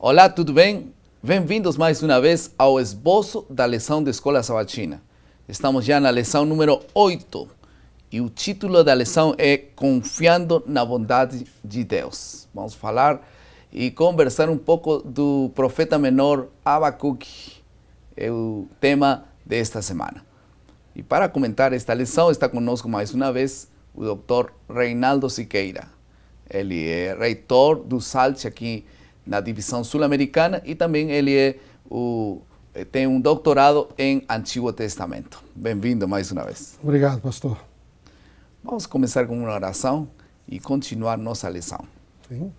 Olá, tudo bem? Bem-vindos mais uma vez ao esboço da lição da Escola Sabatina. Estamos já na lição número 8 e o título da lição é Confiando na Bondade de Deus. Vamos falar e conversar um pouco do profeta menor Abacuque, é o tema desta semana. E para comentar esta lição está conosco mais uma vez o Dr. Reinaldo Siqueira. Ele é reitor do SALT aqui na divisão sul-americana e também ele tem um doutorado em Antigo Testamento. Bem-vindo mais uma vez. Obrigado, pastor. Vamos começar com uma oração e continuar nossa lição. Sim.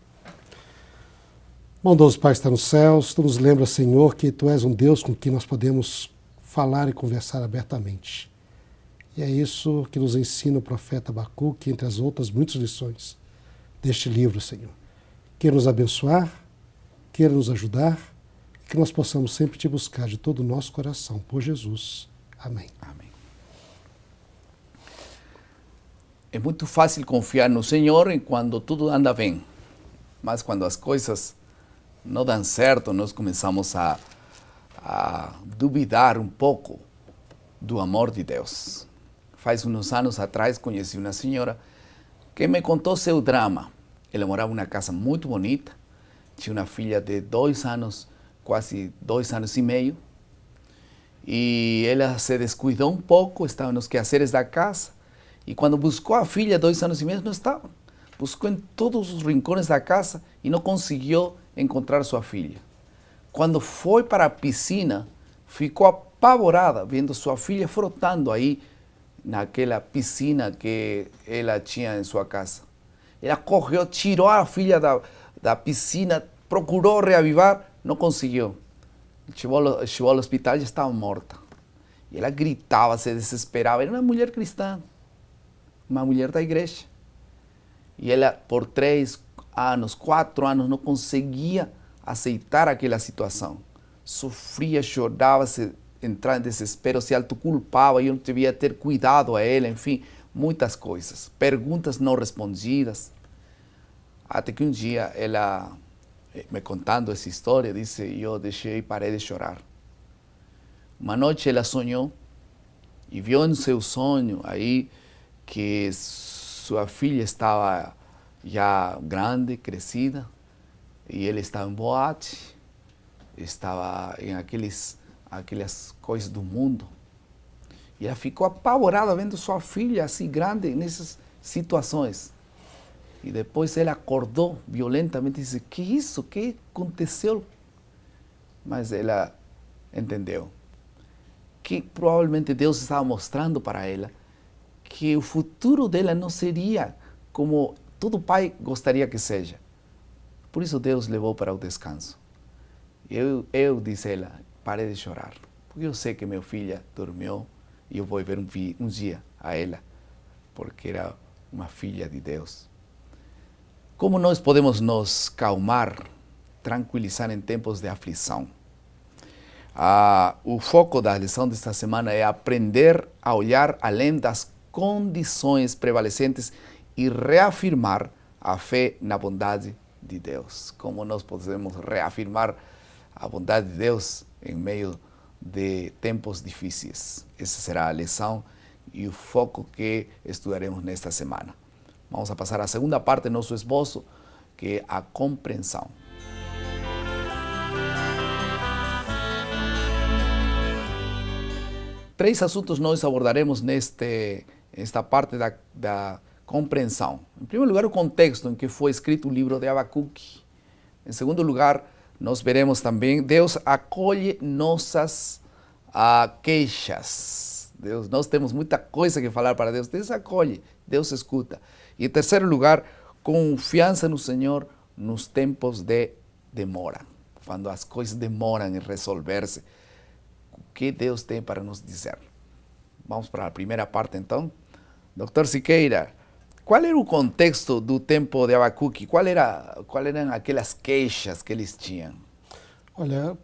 Bondoso Pai está nos céus, Tu nos lembra, Senhor, que Tu és um Deus com quem nós podemos falar e conversar abertamente. E é isso que nos ensina o profeta Abacuque, entre as outras muitas lições deste livro, Senhor. Queira nos abençoar, queira nos ajudar, que nós possamos sempre Te buscar de todo o nosso coração, por Jesus. Amém. Amém. É muito fácil confiar no Senhor quando tudo anda bem, mas quando as coisas não dão certo, nós começamos a duvidar um pouco do amor de Deus. Faz uns anos atrás conheci uma senhora que me contou seu drama. Ela morava em uma casa muito bonita, tinha uma filha de 2 anos, quase 2 anos e meio, e ela se descuidou um pouco, estava nos quehaceres da casa, e quando buscou a filha, 2 anos e meio, não estava. Buscou em todos os rincones da casa e não conseguiu encontrar sua filha. Quando foi para a piscina, ficou apavorada vendo sua filha frotando aí naquela piscina que ela tinha em sua casa. Ela correu, tirou a filha da piscina, procurou reavivar, não conseguiu. Chegou ao hospital e já estava morta. E ela gritava, se desesperava. Era uma mulher cristã, uma mulher da igreja. E ela, por 3 anos, 4 anos, não conseguia aceitar aquela situação. Sofria, chorava, entrava em desespero, se autoculpava, eu não devia ter cuidado a ela, enfim, muitas coisas. Perguntas não respondidas. Até que um dia ela, me contando essa história, disse, eu deixei e parei de chorar. Uma noite ela sonhou e viu no seu sonho aí que sua filha estava já grande, crescida, e ele estava em boate, estava em aquelas coisas do mundo. E ela ficou apavorada vendo sua filha assim grande nessas situações. E depois ela acordou violentamente e disse, que isso? Que aconteceu? Mas ela entendeu que provavelmente Deus estava mostrando para ela que o futuro dela não seria como todo pai gostaria que seja. Por isso Deus levou para o descanso. Eu disse a ela, pare de chorar, porque eu sei que minha filha dormiu e eu vou ver um dia a ela, porque era uma filha de Deus. Como nós podemos nos calmar, tranquilizar em tempos de aflição? O foco da lição desta semana é aprender a olhar além das condições prevalecentes e reafirmar a fé na bondade de Deus. Como nós podemos reafirmar a bondade de Deus em meio de tempos difíceis? Essa será a lição e o foco que estudaremos nesta semana. Vamos a passar à segunda parte do nosso esboço, que é a compreensão. Três assuntos nós abordaremos nesta parte da compreensão. Em primeiro lugar, o contexto em que foi escrito o livro de Abacuque. Em segundo lugar, nós veremos também Deus acolhe nossas queixas. Nós temos muita coisa que falar para Deus. Deus acolhe, Deus escuta. E em terceiro lugar, confiança no Senhor nos tempos de demora. Quando as coisas demoram em resolver-se, o que Deus tem para nos dizer? Vamos para a primeira parte então. Dr. Siqueira, qual era o contexto do tempo de Abacuque? Quais eram aquelas queixas que eles tinham? Olha,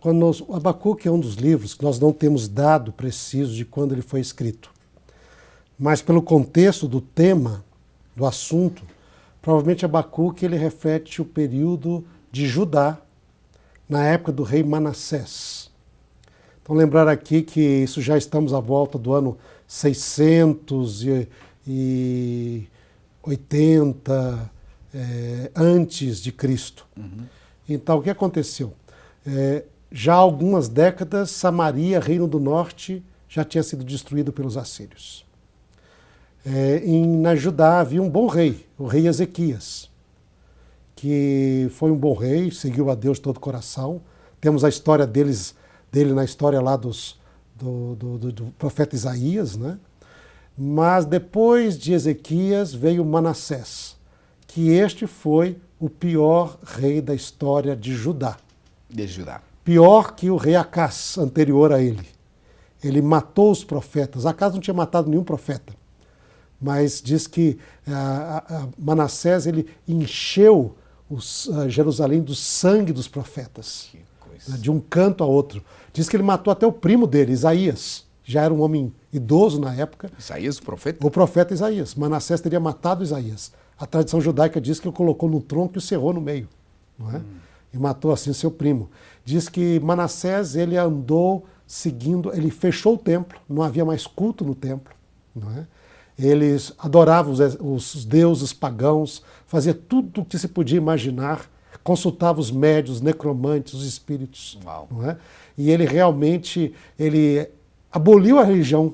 o Abacuque é um dos livros que nós não temos dado preciso de quando ele foi escrito. Mas pelo contexto do tema, do assunto, provavelmente Abacuque ele reflete o período de Judá, na época do rei Manassés. Então lembrar aqui que isso já estamos à volta do ano 680 antes de Cristo. Então o que aconteceu? Já há algumas décadas, Samaria, Reino do Norte, já tinha sido destruído pelos assírios. Na Judá havia um bom rei, o rei Ezequias, que foi um bom rei, seguiu a Deus de todo o coração. Temos a história dele na história lá do profeta Isaías, né? Mas depois de Ezequias veio Manassés, que este foi o pior rei da história de Judá. De Judá. Pior que o rei Acás, anterior a ele. Ele matou os profetas. Acás não tinha matado nenhum profeta. Mas diz que Manassés ele encheu Jerusalém do sangue dos profetas. Que coisa. De um canto a outro. Diz que ele matou até o primo dele, Isaías. Já era um homem idoso na época. Isaías, o profeta? O profeta Isaías. Manassés teria matado Isaías. A tradição judaica diz que o colocou no tronco e o cerrou no meio. Não é? E matou assim seu primo. Diz que Manassés ele andou seguindo, ele fechou o templo, não havia mais culto no templo. Não é? Eles adoravam os deuses pagãos, fazia tudo o que se podia imaginar, consultava os médiuns, necromantes, os espíritos. Uau. Não é? E ele realmente aboliu a religião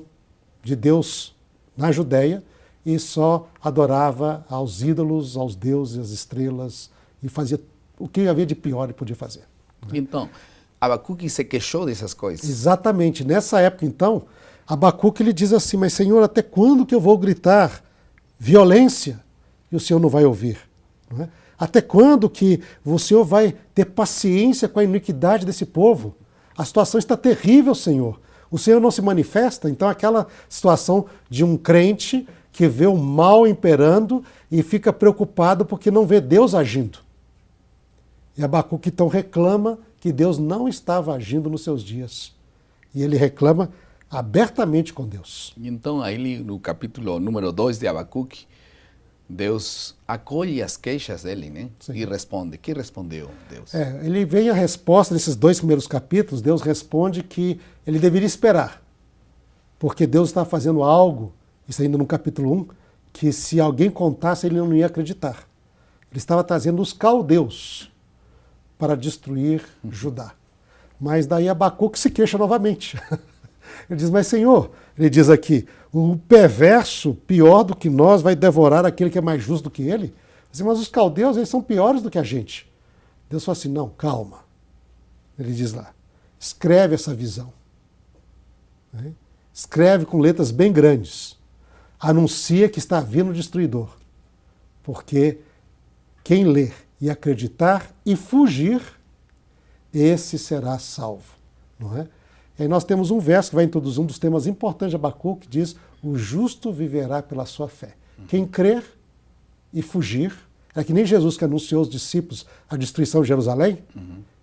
de Deus na Judéia e só adorava aos ídolos, aos deuses, às estrelas, e fazia o que havia de pior ele podia fazer. Então, Abacuque se queixou dessas coisas. Exatamente. Nessa época, então, Abacuque ele diz assim, mas Senhor, até quando que eu vou gritar violência e o Senhor não vai ouvir? Não é? Até quando que o Senhor vai ter paciência com a iniquidade desse povo? A situação está terrível, Senhor. O Senhor não se manifesta? Então aquela situação de um crente que vê o mal imperando e fica preocupado porque não vê Deus agindo. E Abacuque então reclama que Deus não estava agindo nos seus dias. E ele reclama abertamente com Deus. Então, aí no capítulo número 2 de Abacuque, Deus acolhe as queixas dele, né? Sim. E responde. Que respondeu Deus? Ele vem a resposta desses 2 primeiros capítulos, Deus responde que ele deveria esperar. Porque Deus está fazendo algo, isso ainda no capítulo 1, que se alguém contasse ele não ia acreditar. Ele estava trazendo os caldeus para destruir Judá. Mas daí Abacuque se queixa novamente. Ele diz, mas Senhor, ele diz aqui, o perverso, pior do que nós, vai devorar aquele que é mais justo do que ele? Mas os caldeus, eles são piores do que a gente. Deus fala assim, não, calma. Ele diz lá, escreve essa visão. Né? Escreve com letras bem grandes. Anuncia que está vindo o destruidor. Porque quem ler e acreditar e fugir, esse será salvo. Não é? E aí nós temos um verso que vai introduzir um dos temas importantes de Abacuque, que diz, o justo viverá pela sua fé. Quem crer e fugir, é que nem Jesus que anunciou aos discípulos a destruição de Jerusalém,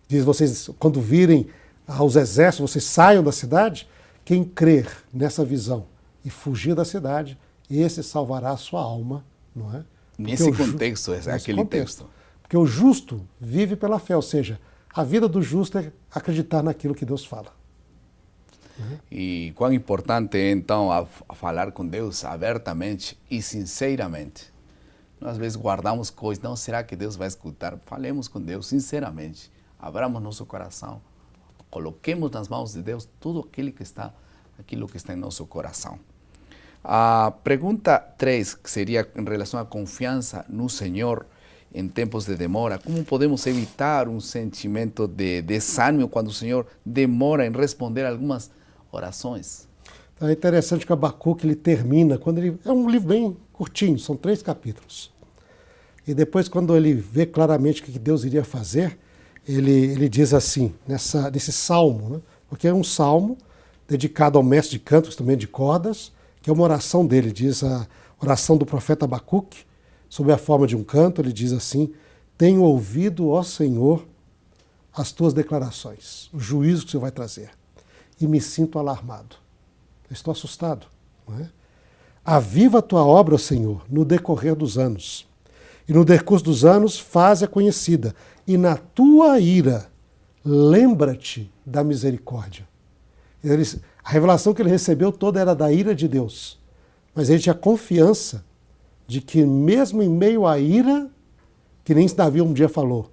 diz, vocês, quando virem aos exércitos, vocês saiam da cidade, quem crer nessa visão e fugir da cidade, esse salvará a sua alma, não é? Nesse contexto, aquele texto. Porque o justo vive pela fé, ou seja, a vida do justo é acreditar naquilo que Deus fala. E quão importante é, então, a falar com Deus abertamente e sinceramente. Nós, às vezes, guardamos coisas. Não, será que Deus vai escutar? Falemos com Deus sinceramente. Abramos nosso coração. Coloquemos nas mãos de Deus tudo aquilo que está em nosso coração. A pergunta 3, que seria em relação à confiança no Senhor em tempos de demora. Como podemos evitar um sentimento de desânimo quando o Senhor demora em responder algumas orações? É interessante que o Abacuque ele termina, é um livro bem curtinho, são 3 capítulos. E depois, quando ele vê claramente o que Deus iria fazer, ele diz assim, nesse salmo, né? Porque é um salmo dedicado ao mestre de canto, instrumento de cordas, que é uma oração dele, diz a oração do profeta Abacuque, sob a forma de um canto, ele diz assim, tenho ouvido, ó Senhor, as tuas declarações, o juízo que o Senhor vai trazer, e me sinto alarmado. Estou assustado. Não é? Aviva a tua obra, ó Senhor, no decorrer dos anos. E no decurso dos anos, faze-a conhecida. E na tua ira, lembra-te da misericórdia. A revelação que ele recebeu toda era da ira de Deus. Mas ele tinha confiança de que mesmo em meio à ira, que nem Davi um dia falou,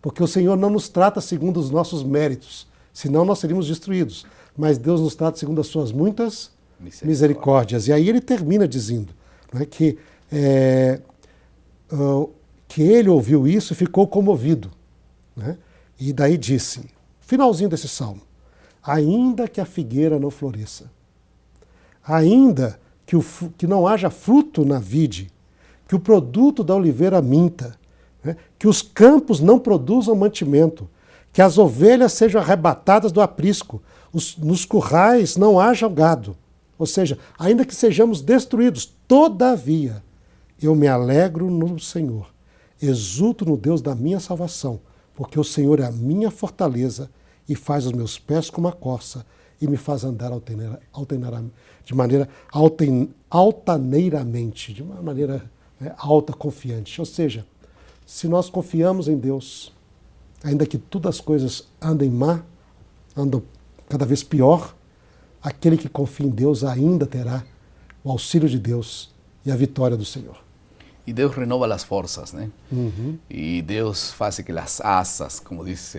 porque o Senhor não nos trata segundo os nossos méritos, senão nós seríamos destruídos. Mas Deus nos trata segundo as suas muitas misericórdias. E aí ele termina dizendo, né, que ele ouviu isso e ficou comovido. Né? E daí disse, finalzinho desse salmo, ainda que a figueira não floresça, ainda que não haja fruto na vide, que o produto da oliveira minta, né? Que os campos não produzam mantimento, que as ovelhas sejam arrebatadas do aprisco, nos currais não haja gado. Ou seja, ainda que sejamos destruídos, todavia eu me alegro no Senhor, exulto no Deus da minha salvação, porque o Senhor é a minha fortaleza e faz os meus pés como a corça e me faz andar altaneiramente, de uma maneira alta, confiante. Ou seja, se nós confiamos em Deus, ainda que todas as coisas andem cada vez pior, aquele que confia em Deus ainda terá o auxílio de Deus e a vitória do Senhor. E Deus renova as forças, né? E Deus faz que as asas, como diz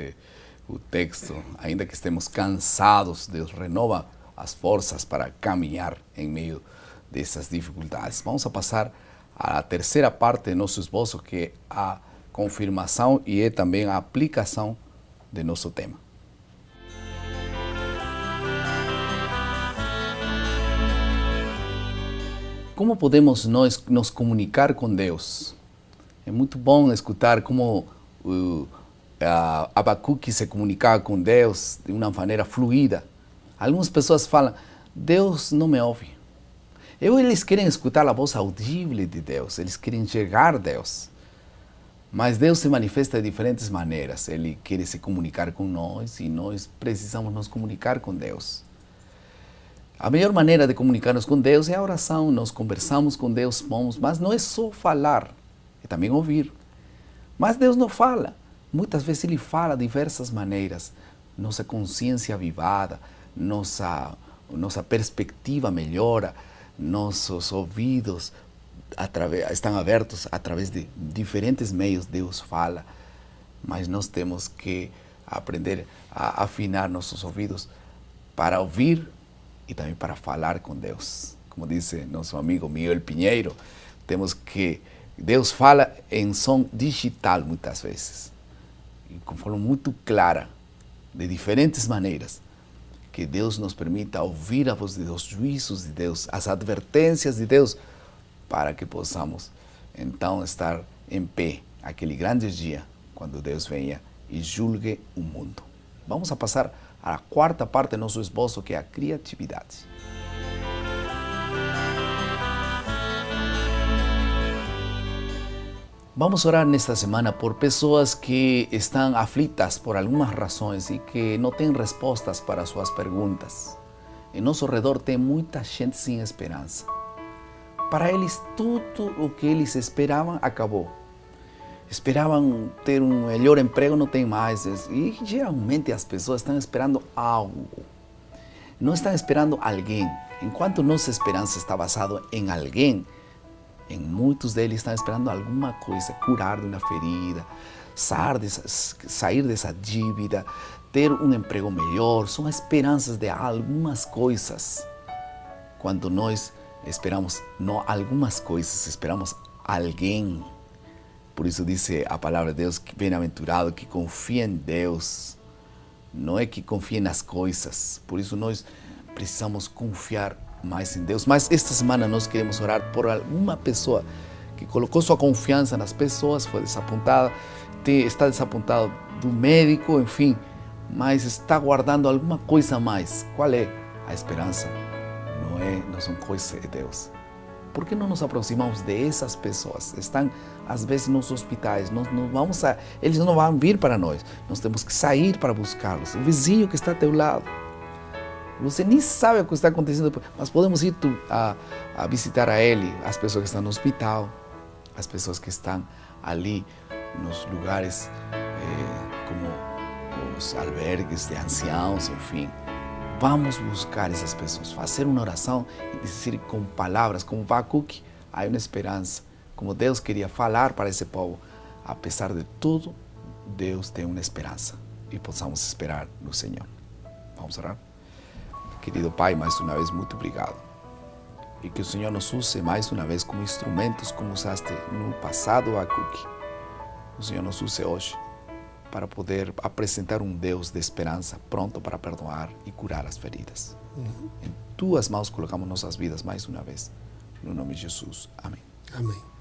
o texto, ainda que estemos cansados, Deus renova as forças para caminhar em meio dessas dificuldades. Vamos a passar à terceira parte do nosso esboço, que é a confirmação e é também a aplicação do nosso tema. Como podemos nós nos comunicar com Deus? É muito bom escutar como Abacuque se comunicava com Deus de uma maneira fluida. Algumas pessoas falam, Deus não me ouve. Eles querem escutar a voz audível de Deus, eles querem enxergar Deus. Mas Deus se manifesta de diferentes maneiras. Ele quer se comunicar com nós e nós precisamos nos comunicar com Deus. A melhor maneira de comunicar-nos com Deus é a oração. Nós conversamos com Deus, mas não é só falar, é também ouvir. Mas Deus não fala. Muitas vezes Ele fala de diversas maneiras. Nossa consciência avivada, nossa perspectiva melhora, nossos ouvidos estão abertos através de diferentes meios. Deus fala, mas nós temos que aprender a afinar nossos ouvidos para ouvir e também para falar com Deus. Como disse nosso amigo Miguel Pinheiro, Deus fala em som digital muitas vezes, e com forma muito clara, de diferentes maneiras, que Deus nos permita ouvir a voz de Deus, os juízos de Deus, as advertências de Deus, para que possamos então estar em pé aquele grande dia, quando Deus venha e julgue o mundo. Vamos a passar à quarta parte do nosso esboço, que é a criatividade. Vamos orar nesta semana por pessoas que estão aflitas por algumas razões e que não têm respostas para suas perguntas. Em nosso redor tem muita gente sem esperança. Para eles, tudo o que eles esperavam acabou. Esperavam ter um melhor emprego, não tem mais. E geralmente as pessoas estão esperando algo. Não estão esperando alguém. Enquanto nossa esperança está basada em alguém, em muitos deles estão esperando alguma coisa, curar de uma ferida, sair dessa dívida, ter um emprego melhor. São esperanças de algumas coisas. Quando nós esperamos não algumas coisas, esperamos alguém. Por isso diz a palavra de Deus que bem-aventurado que confia em Deus, não é que confia nas coisas. Por isso nós precisamos confiar mais em Deus. Mas esta semana nós queremos orar por alguma pessoa que colocou sua confiança nas pessoas, foi desapontada, está desapontado do médico, enfim, mas está guardando alguma coisa a mais. Qual é a esperança? Não são coisas de Deus. Por que não nos aproximamos dessas pessoas? Estão, às vezes, nos hospitais. Eles não vão vir para nós. Nós temos que sair para buscá-los. O vizinho que está ao teu lado. Você nem sabe o que está acontecendo, mas podemos ir a visitar a ele, as pessoas que estão no hospital, as pessoas que estão ali nos lugares como os albergues de anciãos, enfim. Vamos buscar essas pessoas, fazer uma oração e dizer com palavras, como Abacuque, há uma esperança. Como Deus queria falar para esse povo, apesar de tudo, Deus tem uma esperança e possamos esperar no Senhor. Vamos orar? Querido Pai, mais uma vez, muito obrigado. E que o Senhor nos use mais uma vez como instrumentos, como usaste no passado, Abacuque. O Senhor nos use hoje para poder apresentar um Deus de esperança, pronto para perdoar e curar as feridas. Em tuas mãos colocamos nossas vidas mais uma vez. No nome de Jesus. Amém. Amém.